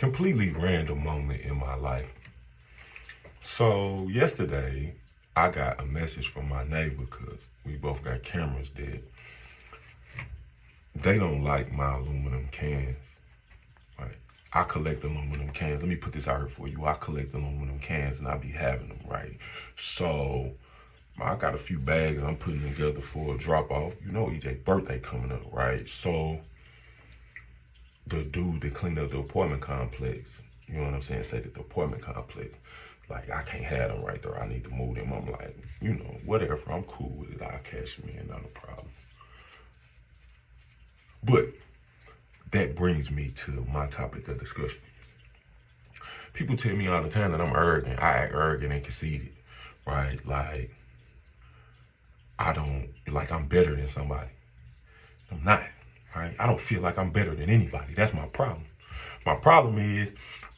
Completely random moment in my life. So yesterday, I got a message from my neighbor because we both got cameras that they don't like my aluminum cans. Right? I collect aluminum cans. Let me put this out here for you. I collect aluminum cans and I be having them, right? So I got a few bags I'm putting together for a drop off. You know EJ's birthday coming up, right? So the dude that cleaned up the apartment complex, you know what I'm saying, say that the apartment complex, like, I can't have them right there. I need to move them. I'm like, whatever. I'm cool with it. I'll cash them in, not a problem. But that brings me to my topic of discussion. People tell me all the time that I'm arrogant. I act arrogant and conceited, right? Like, I'm better than somebody. I'm not, right? I don't feel like I'm better than anybody. That's my problem. My problem is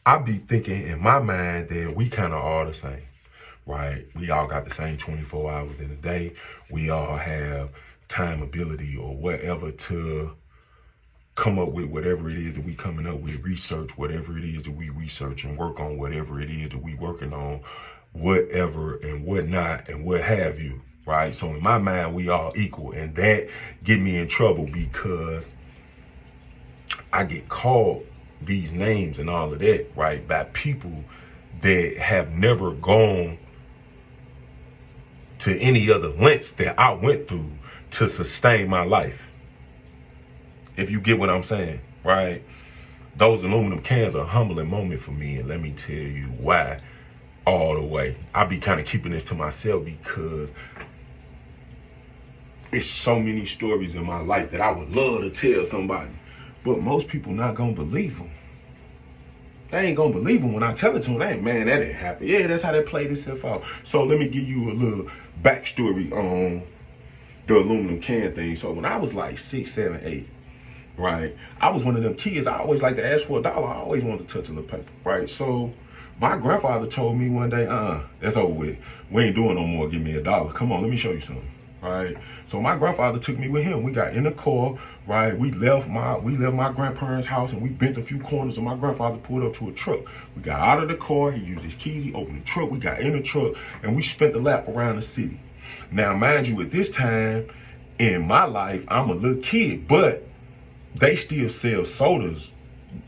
I be thinking in my mind that we kind of are the same, right? We all got the same 24 hours in a day. We all have time, ability, or whatever to come up with whatever it is that we coming up with, research whatever it is that we research and work on whatever it is that we working on, whatever and whatnot and what have you, right? So in my mind, we all equal, and that get me in trouble because I get called these names and all of that, right, by people that have never gone to any other lengths that I went through to sustain my life. If you get what I'm saying, right? Those aluminum cans are a humbling moment for me, and let me tell you why all the way. I be kind of keeping this to myself because it's so many stories in my life that I would love to tell somebody, but most people not gonna believe them. They ain't gonna believe them when I tell it to them. They ain't, man, that didn't happen. Yeah, that's how they played itself out. So let me give you a little backstory on the aluminum can thing. So when I was like 6, 7, 8, right, I was one of them kids. I always like to ask for $1. I always wanted to touch a little paper, right? So my grandfather told me one day, that's over with. We ain't doing no more. Give me $1. Come on, let me show you something. Right. So my grandfather took me with him. We got in the car, right? We left my grandparents' house and we bent a few corners and my grandfather pulled up to a truck. We got out of the car, he used his keys, he opened the truck, we got in the truck and we spent the lap around the city. Now, mind you, at this time in my life, I'm a little kid, but they still sell sodas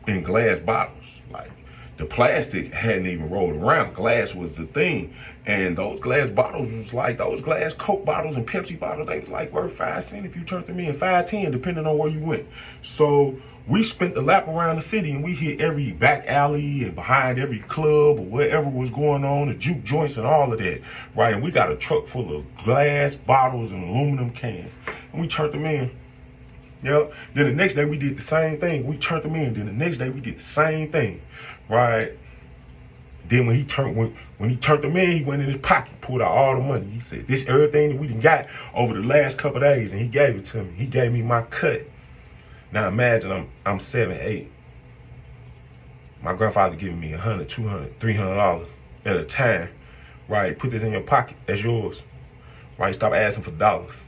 in glass bottles. Like, the plastic hadn't even rolled around. Glass was the thing. And those glass bottles was like, those glass Coke bottles and Pepsi bottles, they was like worth 5 cents if you turned them in, 5.10, depending on where you went. So we spent the lap around the city and we hit every back alley and behind every club or whatever was going on, the juke joints and all of that, right? And we got a truck full of glass bottles and aluminum cans. And we turned them in. Yep. Then the next day we did the same thing. We turned them in. Then the next day we did the same thing, right? Then when he turned them in, he went in his pocket, pulled out all the money. He said, "This everything that we done got over the last couple of days," and he gave it to me. He gave me my cut. Now imagine I'm 7, 8. My grandfather giving me $100, $200, $300 at a time, right? Put this in your pocket. That's yours, right? Stop asking for dollars.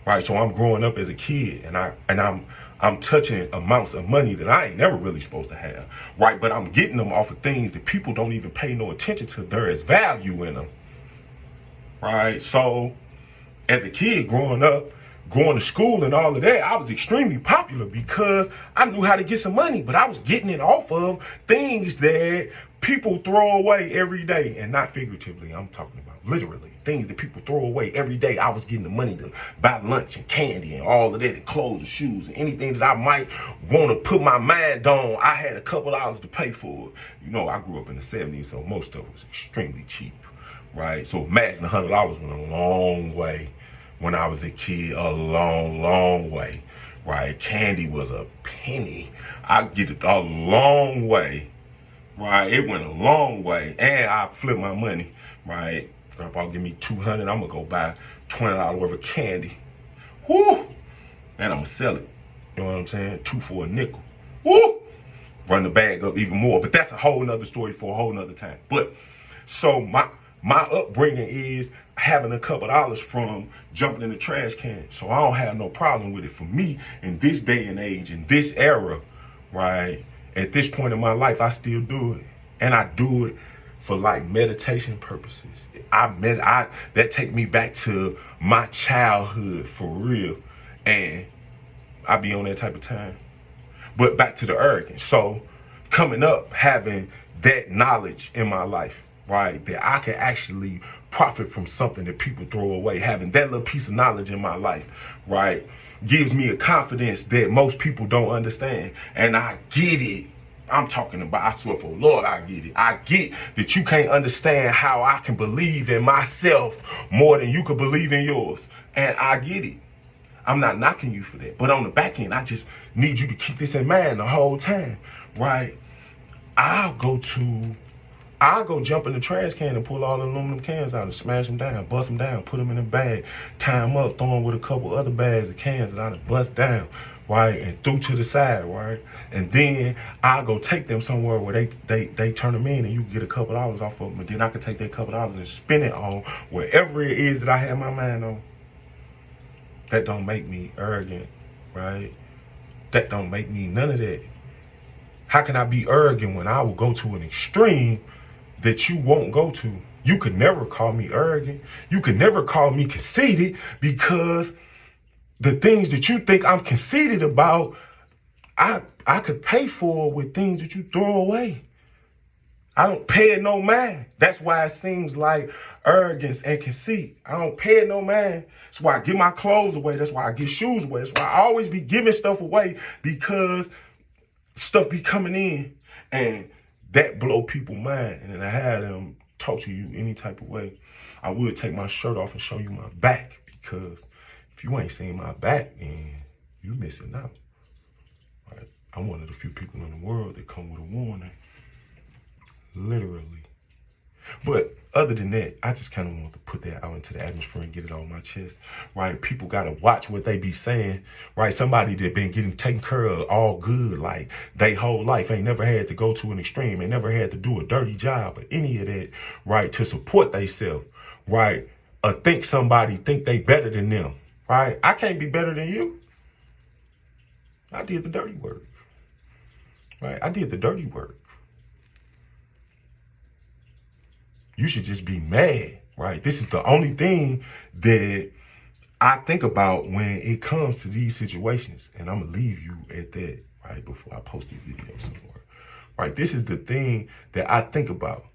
Right, so I'm growing up as a kid, and I'm touching amounts of money that I ain't never really supposed to have, right? But I'm getting them off of things that people don't even pay no attention to. There is value in them, right? So as a kid growing up, going to school and all of that, I was extremely popular because I knew how to get some money, but I was getting it off of things that people throw away every day, and not figuratively, I'm talking about literally. Things that people throw away every day. I was getting the money to buy lunch and candy and all of that, and clothes and shoes and anything that I might want to put my mind on. I had a couple hours to pay for it. You know, I grew up in the 70s, so most of it was extremely cheap, right? So imagine $100 went a long way when I was a kid, a long, long way, right? Candy was a penny. I get it a long way, right? It went a long way, and I flipped my money, right? Grandpa give me $200, I'm gonna go buy $20 worth of candy. Whoo! And I'm gonna sell it. You know what I'm saying? 2 for a nickel. Woo! Run the bag up even more. But that's a whole nother story for a whole nother time. But so my upbringing is having a couple dollars from jumping in the trash can. So I don't have no problem with it. For me, in this day and age, in this era, right, At this point in my life, I still do it. And I do it for like meditation purposes. That take me back to my childhood for real. And I be on that type of time. But back to the arrogance. So coming up, having that knowledge in my life, right, that I can actually profit from something that people throw away, having that little piece of knowledge in my life, right, gives me a confidence that most people don't understand. And I get it. I'm talking about, I swear for Lord, I get it. I get that you can't understand how I can believe in myself more than you could believe in yours. And I get it. I'm not knocking you for that. But on the back end, I just need you to keep this in mind the whole time, right? I'll go jump in the trash can and pull all the aluminum cans out and smash them down, bust them down, put them in a bag, tie them up, throw them with a couple other bags of cans that I done bust down, right, and threw to the side, right? And then I'll go take them somewhere where they turn them in and you get a couple dollars off of them, and then I can take that couple dollars and spend it on wherever it is that I have my mind on. That don't make me arrogant, right? That don't make me none of that. How can I be arrogant when I will go to an extreme that you won't go to? You could never call me arrogant. You could never call me conceited, because the things that you think I'm conceited about, I could pay for with things that you throw away. I don't pay it no mind. That's why it seems like arrogance and conceit. I don't pay it no mind. That's why I give my clothes away. That's why I give shoes away. That's why I always be giving stuff away, because stuff be coming in and that blow people mind. And then I had them talk to you any type of way. I would take my shirt off and show you my back, because if you ain't seen my back, then you missing out. Right? I'm one of the few people in the world that come with a warning. Literally. But other than that, I just kind of want to put that out into the atmosphere and get it on my chest, right? People got to watch what they be saying, right? Somebody that been getting taken care of all good, like they whole life, ain't never had to go to an extreme, ain't never had to do a dirty job or any of that, right? To support theyself, right? Or somebody think they better than them, right? I can't be better than you. I did the dirty work, right? I did the dirty work. You should just be mad, right? This is the only thing that I think about when it comes to these situations. And I'm going to leave you at that, right, before I post this video somewhere, right? This is the thing that I think about.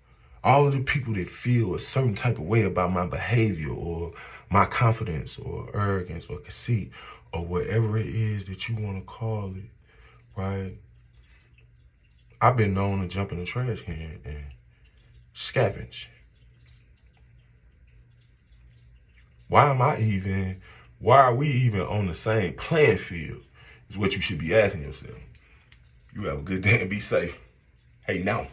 All of the people that feel a certain type of way about my behavior or my confidence or arrogance or conceit or whatever it is that you want to call it, right? I've been known to jump in the trash can and scavenge. Why are we even on the same playing field is what you should be asking yourself. You have a good day and be safe. Hey, now.